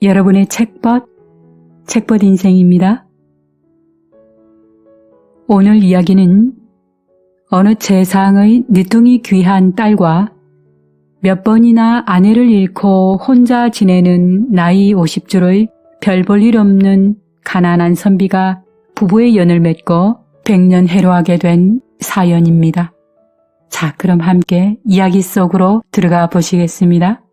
여러분의 책벗 인생입니다. 오늘 이야기는 어느 재상의 늦둥이 귀한 딸과 몇 번이나 아내를 잃고 혼자 지내는 나이 50줄의 별 볼 일 없는 가난한 선비가 부부의 연을 맺고 백년해로하게 된 사연입니다. 자, 그럼 함께 이야기 속으로 들어가 보시겠습니다.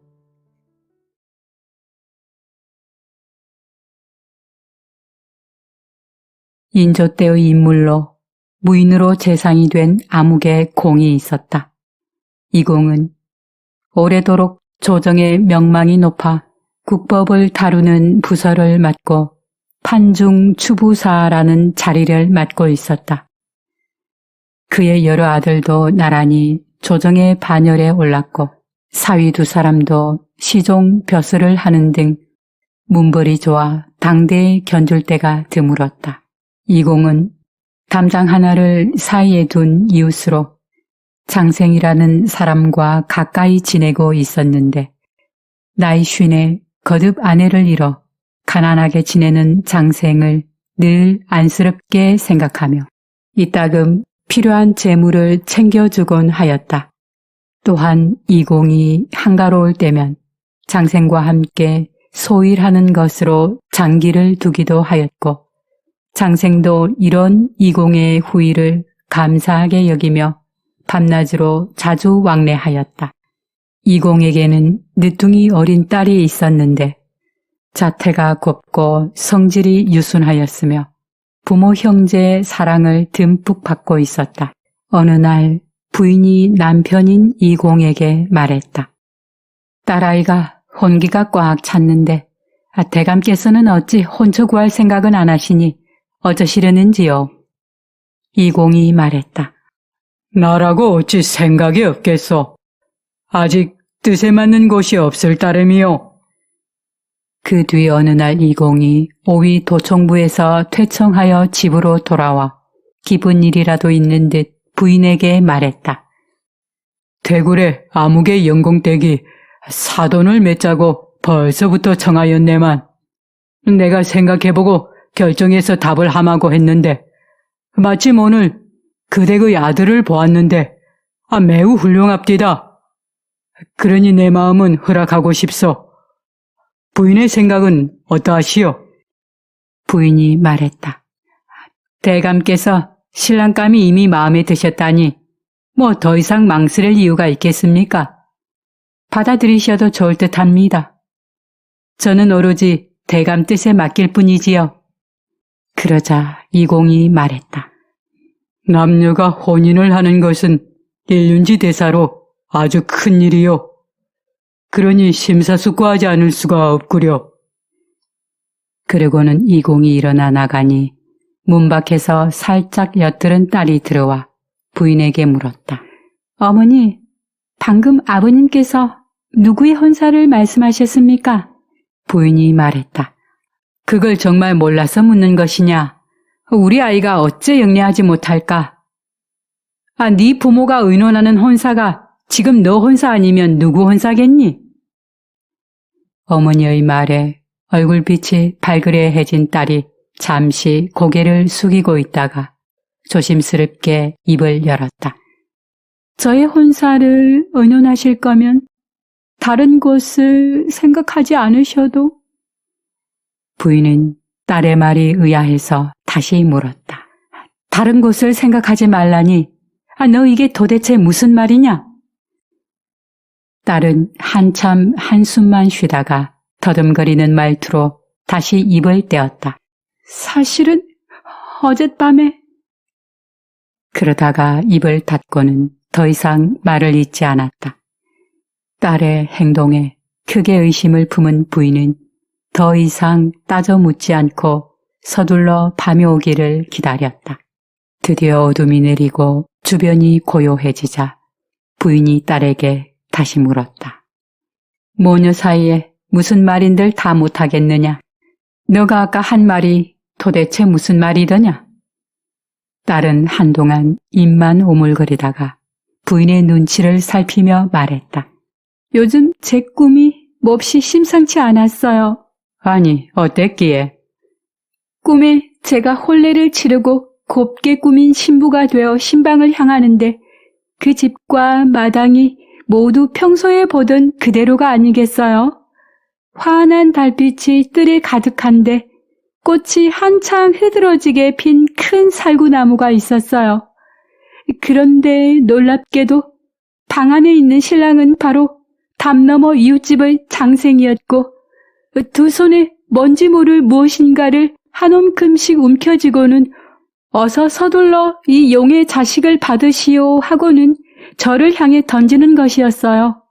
인조 때의 인물로 무인으로 재상이 된 암흑의 공이 있었다. 이 공은 오래도록 조정의 명망이 높아 국법을 다루는 부서를 맡고 판중 추부사라는 자리를 맡고 있었다. 그의 여러 아들도 나란히 조정의 반열에 올랐고 사위 두 사람도 시종 벼슬을 하는 등 문벌이 좋아 당대에 견줄 때가 드물었다. 이 공은 담장 하나를 사이에 둔 이웃으로 장생이라는 사람과 가까이 지내고 있었는데 나이 쉰에 거듭 아내를 잃어 가난하게 지내는 장생을 늘 안쓰럽게 생각하며 이따금 필요한 재물을 챙겨주곤 하였다. 또한 이 공이 한가로울 때면 장생과 함께 소일하는 것으로 장기를 두기도 하였고 장생도 이런 이공의 후일을 감사하게 여기며 밤낮으로 자주 왕래하였다. 이공에게는 늦둥이 어린 딸이 있었는데 자태가 곱고 성질이 유순하였으며 부모 형제의 사랑을 듬뿍 받고 있었다. 어느 날 부인이 남편인 이공에게 말했다. 딸아이가 혼기가 꽉 찼는데 대감께서는 어찌 혼처 구할 생각은 안 하시니 어쩌시려는지요? 이공이 말했다. 나라고 어찌 생각이 없겠소. 아직 뜻에 맞는 곳이 없을 따름이요. 그 뒤 어느 날 이공이 오위 도청부에서 퇴청하여 집으로 돌아와 기쁜 일이라도 있는 듯 부인에게 말했다. 대굴에 암흑의 영공댁이 사돈을 맺자고 벌써부터 청하였네만 내가 생각해보고 결정해서 답을 함하고 했는데 마침 오늘 그 댁의 아들을 보았는데 매우 훌륭합디다. 그러니 내 마음은 허락하고 싶소. 부인의 생각은 어떠하시오? 부인이 말했다. 대감께서 신랑감이 이미 마음에 드셨다니 뭐 더 이상 망설일 이유가 있겠습니까? 받아들이셔도 좋을 듯합니다. 저는 오로지 대감 뜻에 맡길 뿐이지요. 그러자 이공이 말했다. 남녀가 혼인을 하는 것은 일륜지 대사로 아주 큰 일이요. 그러니 심사숙고하지 않을 수가 없구려. 그러고는 이공이 일어나 나가니 문 밖에서 살짝 엿들은 딸이 들어와 부인에게 물었다. 어머니, 방금 아버님께서 누구의 혼사를 말씀하셨습니까? 부인이 말했다. 그걸 정말 몰라서 묻는 것이냐? 우리 아이가 어째 영리하지 못할까? 네 부모가 의논하는 혼사가 지금 너 혼사 아니면 누구 혼사겠니? 어머니의 말에 얼굴빛이 발그레해진 딸이 잠시 고개를 숙이고 있다가 조심스럽게 입을 열었다. 저의 혼사를 의논하실 거면 다른 곳을 생각하지 않으셔도. 부인은 딸의 말이 의아해서 다시 물었다. 다른 곳을 생각하지 말라니 너 이게 도대체 무슨 말이냐? 딸은 한참 한숨만 쉬다가 더듬거리는 말투로 다시 입을 떼었다. 사실은 어젯밤에. 그러다가 입을 닫고는 더 이상 말을 잇지 않았다. 딸의 행동에 크게 의심을 품은 부인은 더 이상 따져 묻지 않고 서둘러 밤이 오기를 기다렸다. 드디어 어둠이 내리고 주변이 고요해지자 부인이 딸에게 다시 물었다. 모녀 사이에 무슨 말인들 다 못하겠느냐? 너가 아까 한 말이 도대체 무슨 말이더냐? 딸은 한동안 입만 오물거리다가 부인의 눈치를 살피며 말했다. 요즘 제 꿈이 몹시 심상치 않았어요. 아니, 어땠기에? 꿈에 제가 혼례를 치르고 곱게 꾸민 신부가 되어 신방을 향하는데 그 집과 마당이 모두 평소에 보던 그대로가 아니겠어요? 환한 달빛이 뜰에 가득한데 꽃이 한창 흐드러지게 핀 큰 살구나무가 있었어요. 그런데 놀랍게도 방 안에 있는 신랑은 바로 담 너머 이웃집의 장생이었고 두 손에 뭔지 모를 무엇인가를 한 움큼씩 움켜쥐고는 어서 서둘러 이 용의 자식을 받으시오 하고는 저를 향해 던지는 것이었어요.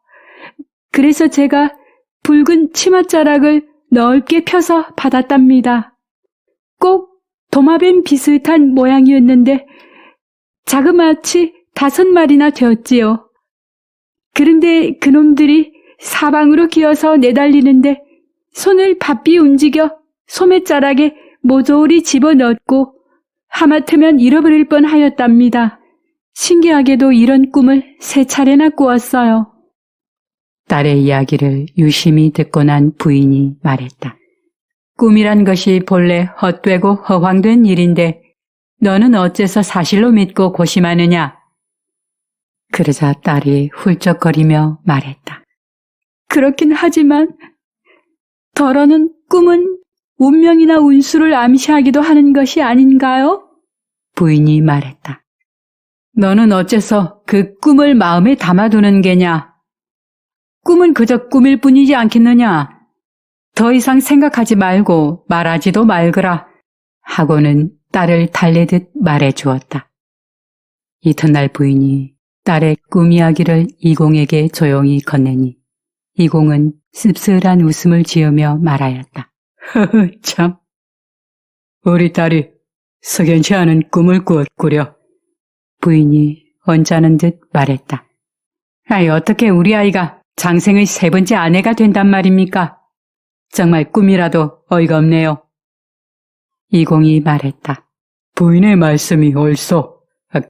그래서 제가 붉은 치맛자락을 넓게 펴서 받았답니다. 꼭 도마뱀 비슷한 모양이었는데 자그마치 5마리나 되었지요. 그런데 그놈들이 사방으로 기어서 내달리는데 손을 바삐 움직여 소매자락에 모조리 집어넣었고 하마터면 잃어버릴 뻔하였답니다. 신기하게도 이런 꿈을 3차례나 꾸었어요. 딸의 이야기를 유심히 듣고 난 부인이 말했다. 꿈이란 것이 본래 헛되고 허황된 일인데 너는 어째서 사실로 믿고 고심하느냐? 그러자 딸이 훌쩍거리며 말했다. 그렇긴 하지만 더러는 꿈은 운명이나 운수를 암시하기도 하는 것이 아닌가요? 부인이 말했다. 너는 어째서 그 꿈을 마음에 담아두는 게냐? 꿈은 그저 꿈일 뿐이지 않겠느냐? 더 이상 생각하지 말고 말하지도 말거라 하고는 딸을 달래듯 말해주었다. 이튿날 부인이 딸의 꿈 이야기를 이공에게 조용히 건네니 이공은 씁쓸한 웃음을 지으며 말하였다. 허허 참, 우리 딸이 석연치 않은 꿈을 꾸었구려. 부인이 언짢은 듯 말했다. 아이, 어떻게 우리 아이가 장생의 3번째 아내가 된단 말입니까? 정말 꿈이라도 어이가 없네요. 이공이 말했다. 부인의 말씀이 옳소.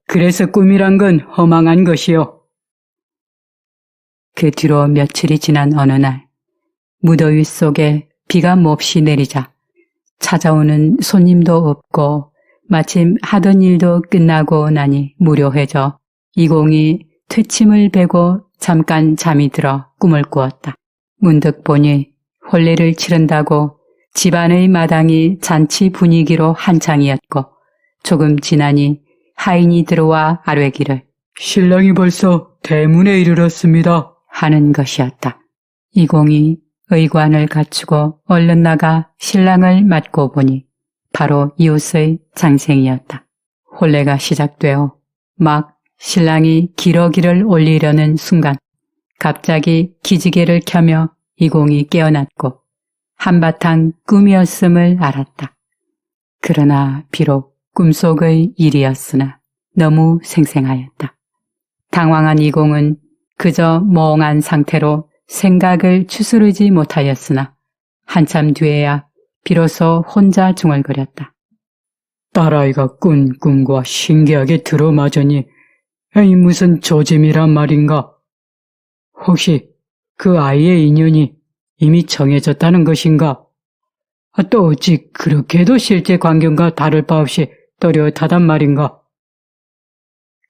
그래서 꿈이란 건 허망한 것이요. 그 뒤로 며칠이 지난 어느 날 무더위 속에 비가 몹시 내리자 찾아오는 손님도 없고 마침 하던 일도 끝나고 나니 무료해져 이공이 퇴침을 베고 잠깐 잠이 들어 꿈을 꾸었다. 문득 보니 혼례를 치른다고 집안의 마당이 잔치 분위기로 한창이었고 조금 지나니 하인이 들어와 아뢰기를 신랑이 벌써 대문에 이르렀습니다 하는 것이었다. 이공이 의관을 갖추고 얼른 나가 신랑을 맞고 보니 바로 이웃의 장생이었다. 혼례가 시작되어 막 신랑이 기러기를 올리려는 순간 갑자기 기지개를 켜며 이공이 깨어났고 한바탕 꿈이었음을 알았다. 그러나 비록 꿈속의 일이었으나 너무 생생하였다. 당황한 이공은 그저 멍한 상태로 생각을 추스르지 못하였으나 한참 뒤에야 비로소 혼자 중얼거렸다. 딸아이가 꾼 꿈과 신기하게 들어맞으니 에이 무슨 조짐이란 말인가? 혹시 그 아이의 인연이 이미 정해졌다는 것인가? 또 어찌 그렇게도 실제 광경과 다를 바 없이 또렷하단 말인가?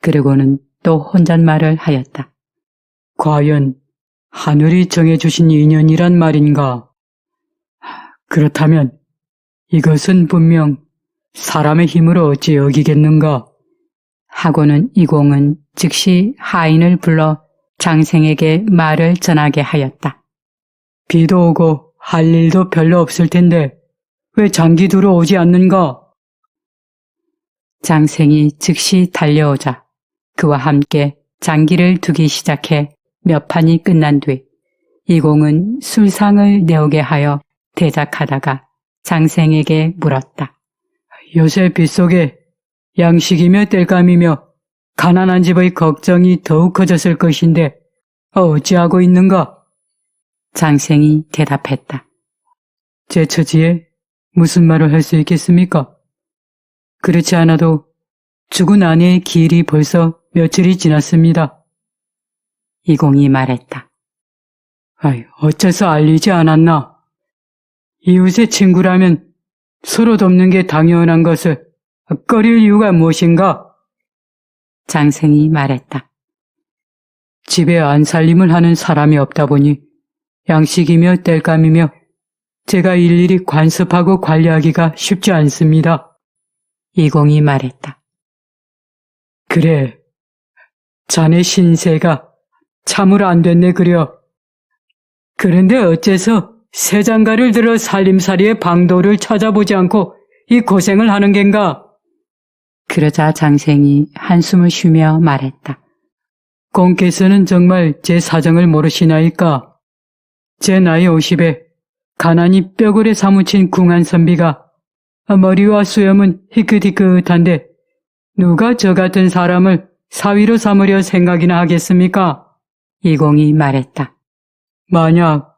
그러고는 또 혼잣말을 하였다. 과연 하늘이 정해주신 인연이란 말인가? 그렇다면 이것은 분명 사람의 힘으로 어찌 여기겠는가? 하고는 이공은 즉시 하인을 불러 장생에게 말을 전하게 하였다. 비도 오고 할 일도 별로 없을 텐데 왜 장기 들어오지 않는가? 장생이 즉시 달려오자 그와 함께 장기를 두기 시작해 몇 판이 끝난 뒤 이공은 술상을 내오게 하여 대작하다가 장생에게 물었다. 요새 빗속에 양식이며 땔감이며 가난한 집의 걱정이 더욱 커졌을 것인데 어찌하고 있는가? 장생이 대답했다. 제 처지에 무슨 말을 할 수 있겠습니까? 그렇지 않아도 죽은 아내의 기일이 벌써 며칠이 지났습니다. 이공이 말했다. 어째서 알리지 않았나? 이웃의 친구라면 서로 돕는 게 당연한 것을 꺼릴 이유가 무엇인가? 장생이 말했다. 집에 안살림을 하는 사람이 없다 보니 양식이며 땔감이며 제가 일일이 관습하고 관리하기가 쉽지 않습니다. 이공이 말했다. 그래, 자네 신세가 참으로 안 됐네 그려. 그런데 어째서 새장가를 들어 살림살이의 방도를 찾아보지 않고 이 고생을 하는 겐가? 그러자 장생이 한숨을 쉬며 말했다. 공께서는 정말 제 사정을 모르시나이까? 제 나이 50에 가난이 뼈골에 사무친 궁한 선비가 머리와 수염은 희끗희끗한데 누가 저 같은 사람을 사위로 삼으려 생각이나 하겠습니까? 이공이 말했다. 만약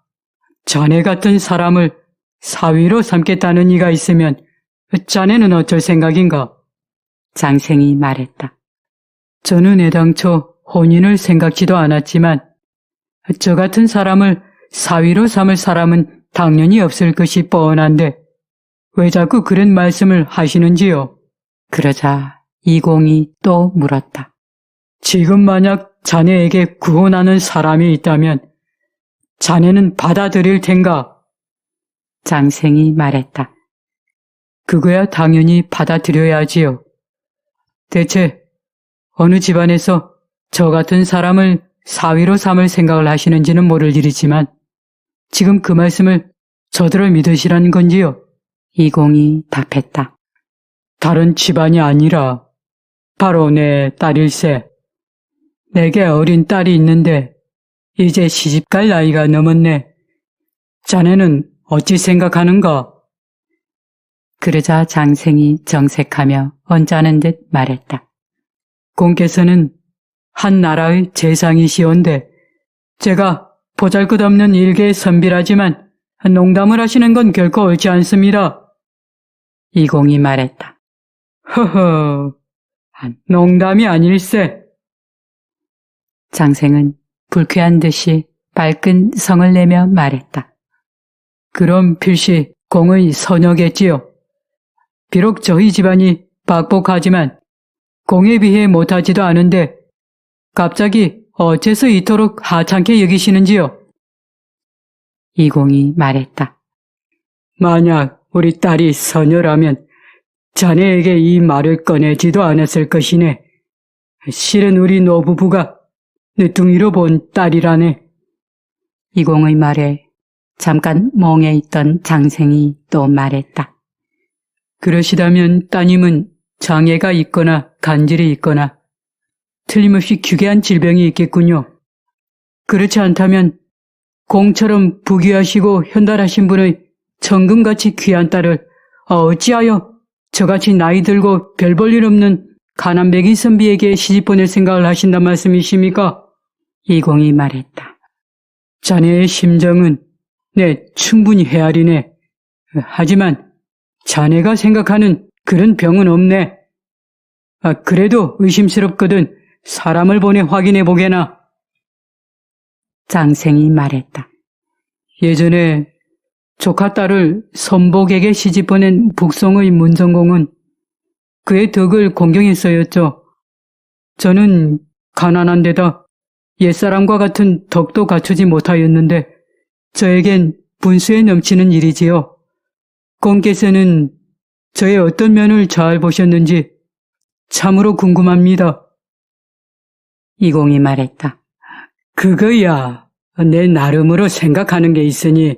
자네 같은 사람을 사위로 삼겠다는 이가 있으면 자네는 어쩔 생각인가? 장생이 말했다. 저는 애당초 혼인을 생각지도 않았지만 저 같은 사람을 사위로 삼을 사람은 당연히 없을 것이 뻔한데 왜 자꾸 그런 말씀을 하시는지요? 그러자 이공이 또 물었다. 지금 만약 자네에게 구원하는 사람이 있다면 자네는 받아들일 텐가? 장생이 말했다. 그거야 당연히 받아들여야지요. 대체 어느 집안에서 저 같은 사람을 사위로 삼을 생각을 하시는지는 모를 일이지만 지금 그 말씀을 저들을 믿으시라는 건지요? 이공이 답했다. 다른 집안이 아니라 바로 내 딸일세. 내게 어린 딸이 있는데 이제 시집갈 나이가 넘었네. 자네는 어찌 생각하는가? 그러자 장생이 정색하며 언짢은 듯 말했다. 공께서는 한 나라의 재상이시온데 제가 보잘것없는 일개의 선비라지만 농담을 하시는 건 결코 옳지 않습니다. 이공이 말했다. 허허, 농담이 아닐세. 장생은 불쾌한 듯이 발끈 성을 내며 말했다. 그럼 필시 공의 서녀겠지요. 비록 저희 집안이 박복하지만 공에 비해 못하지도 않은데 갑자기 어째서 이토록 하찮게 여기시는지요? 이공이 말했다. 만약 우리 딸이 서녀라면 자네에게 이 말을 꺼내지도 않았을 것이네. 실은 우리 노부부가 늦둥이로 본 딸이라네. 이공의 말에 잠깐 멍해 있던 장생이 또 말했다. 그러시다면 따님은 장애가 있거나 간질이 있거나 틀림없이 기괴한 질병이 있겠군요. 그렇지 않다면 공처럼 부귀하시고 현달하신 분의 천금같이 귀한 딸을 어찌하여 저같이 나이 들고 별 볼 일 없는 가난뱅이 선비에게 시집 보낼 생각을 하신단 말씀이십니까? 이공이 말했다. 자네의 심정은 충분히 헤아리네. 하지만 자네가 생각하는 그런 병은 없네. 그래도 의심스럽거든 사람을 보내 확인해 보게나. 장생이 말했다. 예전에 조카 딸을 선복에게 시집 보낸 북송의 문정공은 그의 덕을 공경했어였죠. 저는 가난한 데다 옛사람과 같은 덕도 갖추지 못하였는데 저에겐 분수에 넘치는 일이지요. 공께서는 저의 어떤 면을 잘 보셨는지 참으로 궁금합니다. 이공이 말했다. 그거야 내 나름으로 생각하는 게 있으니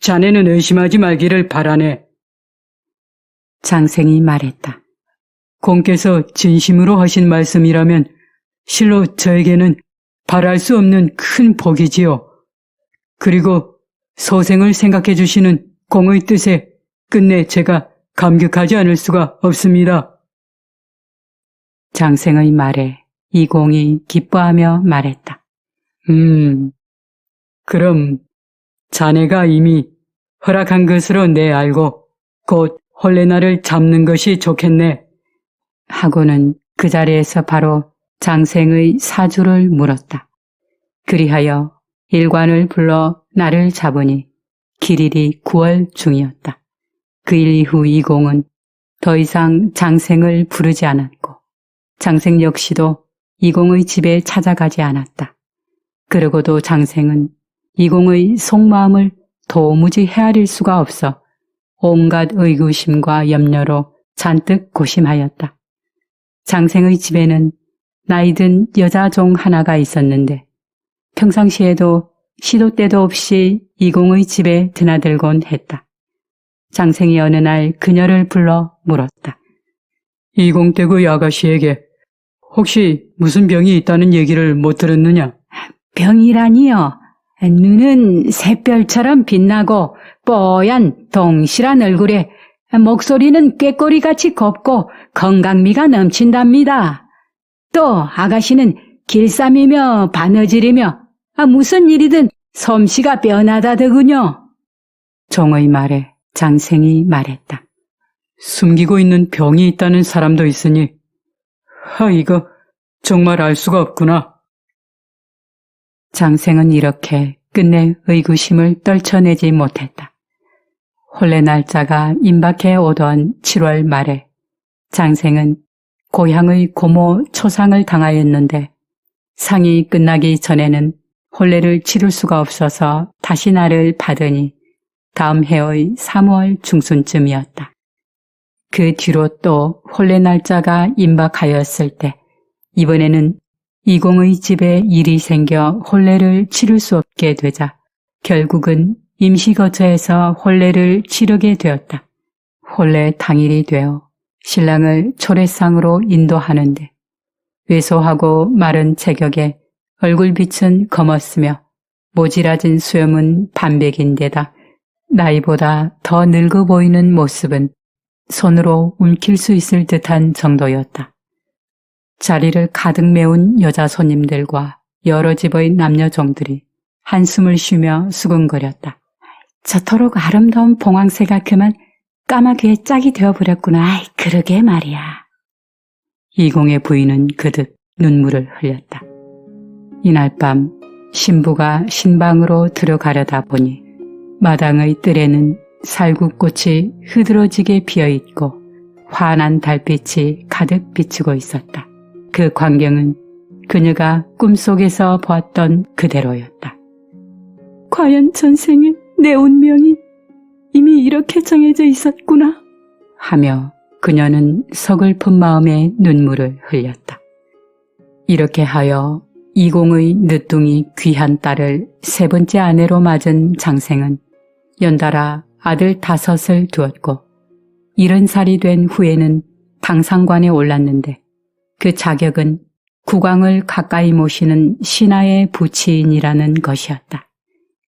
자네는 의심하지 말기를 바라네. 장생이 말했다. 공께서 진심으로 하신 말씀이라면 실로 저에게는 바랄 수 없는 큰 복이지요. 그리고 소생을 생각해 주시는 공의 뜻에 끝내 제가 감격하지 않을 수가 없습니다. 장생의 말에 이공이 기뻐하며 말했다. 그럼 자네가 이미 허락한 것으로 내 알고 곧 홀레나를 잡는 것이 좋겠네. 하고는 그 자리에서 바로 장생의 사주를 물었다. 그리하여 일관을 불러 나를 잡으니 길일이 9월 중이었다. 그 일 이후 이공은 더 이상 장생을 부르지 않았고 장생 역시도 이공의 집에 찾아가지 않았다. 그러고도 장생은 이공의 속마음을 도무지 헤아릴 수가 없어 온갖 의구심과 염려로 잔뜩 고심하였다. 장생의 집에는 나이든 여자 종 하나가 있었는데 평상시에도 시도 때도 없이 이공의 집에 드나들곤 했다. 장생이 어느 날 그녀를 불러 물었다. 이공댁의 아가씨에게 혹시 무슨 병이 있다는 얘기를 못 들었느냐? 병이라니요. 눈은 샛별처럼 빛나고 뽀얀 동실한 얼굴에 목소리는 꾀꼬리같이 곱고 건강미가 넘친답니다. 또 아가씨는 길쌈이며 바느질이며 무슨 일이든 솜씨가 빼어나다더군요. 종의 말에 장생이 말했다. 숨기고 있는 병이 있다는 사람도 있으니 이거 정말 알 수가 없구나. 장생은 이렇게 끝내 의구심을 떨쳐내지 못했다. 혼례 날짜가 임박해 오던 7월 말에 장생은 고향의 고모 초상을 당하였는데 상이 끝나기 전에는 혼례를 치를 수가 없어서 다시 날을 받으니 다음 해의 3월 중순쯤이었다. 그 뒤로 또 혼례 날짜가 임박하였을 때 이번에는 이공의 집에 일이 생겨 혼례를 치를 수 없게 되자 결국은 임시거처에서 혼례를 치르게 되었다. 혼례 당일이 되어 신랑을 초례상으로 인도하는데 왜소하고 마른 체격에 얼굴빛은 검었으며 모지라진 수염은 반백인데다 나이보다 더 늙어 보이는 모습은 손으로 움킬 수 있을 듯한 정도였다. 자리를 가득 메운 여자 손님들과 여러 집의 남녀 종들이 한숨을 쉬며 수근거렸다. 저토록 아름다운 봉황새가 그만 까마귀에 짝이 되어버렸구나. 그러게 말이야. 이공의 부인은 그득 눈물을 흘렸다. 이날 밤 신부가 신방으로 들어가려다 보니 마당의 뜰에는 살구꽃이 흐드러지게 피어있고 환한 달빛이 가득 비추고 있었다. 그 광경은 그녀가 꿈속에서 보았던 그대로였다. 과연 전생에 내 운명이 이미 이렇게 정해져 있었구나 하며 그녀는 서글픈 마음에 눈물을 흘렸다. 이렇게 하여 이공의 늦둥이 귀한 딸을 세 번째 아내로 맞은 장생은 연달아 아들 5을 두었고 70살이 된 후에는 당상관에 올랐는데 그 자격은 국왕을 가까이 모시는 신하의 부치인이라는 것이었다.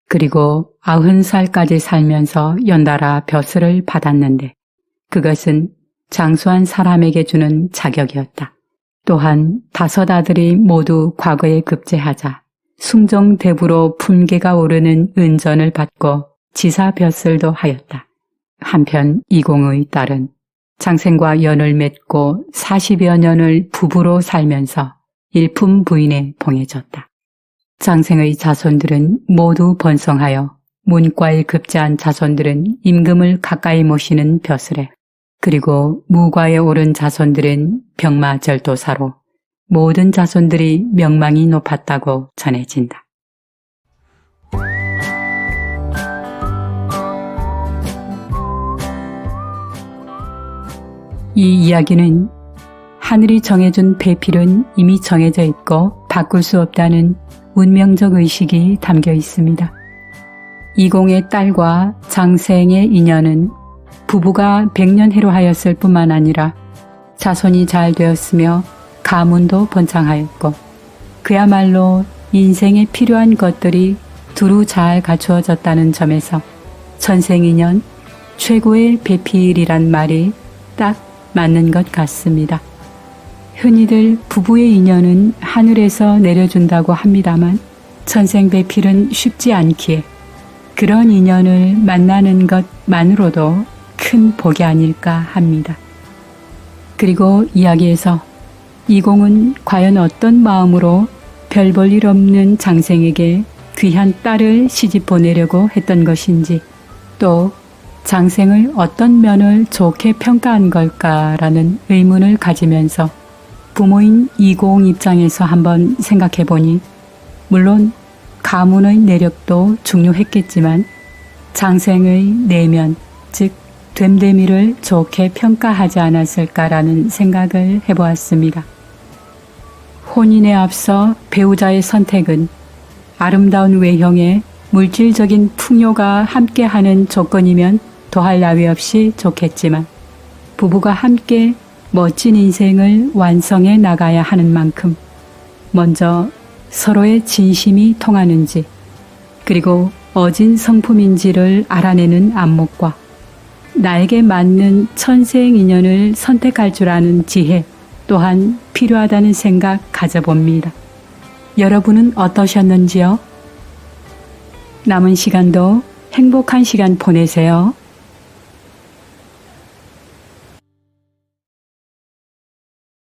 그리고 90살까지 살면서 연달아 벼슬을 받았는데 그것은 장수한 사람에게 주는 자격이었다. 또한 5 아들이 모두 과거에 급제하자 숭정대부로 품계가 오르는 은전을 받고 지사 벼슬도 하였다. 한편 이공의 딸은 장생과 연을 맺고 40여 년을 부부로 살면서 일품 부인에 봉해졌다. 장생의 자손들은 모두 번성하여 문과에 급제한 자손들은 임금을 가까이 모시는 벼슬에 그리고 무과에 오른 자손들은 병마절도사로 모든 자손들이 명망이 높았다고 전해진다. 이 이야기는 하늘이 정해준 배필은 이미 정해져 있고 바꿀 수 없다는 운명적 의식이 담겨 있습니다. 이공의 딸과 장생의 인연은 부부가 백년해로하였을 뿐만 아니라 자손이 잘 되었으며 가문도 번창하였고 그야말로 인생에 필요한 것들이 두루 잘 갖추어졌다는 점에서 천생인연 최고의 배필이란 말이 딱 맞는 것 같습니다. 흔히들 부부의 인연은 하늘에서 내려준다고 합니다만 천생배필은 쉽지 않기에 그런 인연을 만나는 것만으로도 큰 복이 아닐까 합니다. 그리고 이야기에서 이공은 과연 어떤 마음으로 별 볼 일 없는 장생에게 귀한 딸을 시집 보내려고 했던 것인지 또 장생을 어떤 면을 좋게 평가한 걸까라는 의문을 가지면서 부모인 이공 입장에서 한번 생각해 보니 물론 가문의 내력도 중요했겠지만 장생의 내면, 즉 됨됨이를 좋게 평가하지 않았을까라는 생각을 해보았습니다. 혼인에 앞서 배우자의 선택은 아름다운 외형에 물질적인 풍요가 함께하는 조건이면 더할 나위 없이 좋겠지만 부부가 함께 멋진 인생을 완성해 나가야 하는 만큼 먼저 서로의 진심이 통하는지 그리고 어진 성품인지를 알아내는 안목과 나에게 맞는 천생 인연을 선택할 줄 아는 지혜 또한 필요하다는 생각 가져봅니다. 여러분은 어떠셨는지요? 남은 시간도 행복한 시간 보내세요.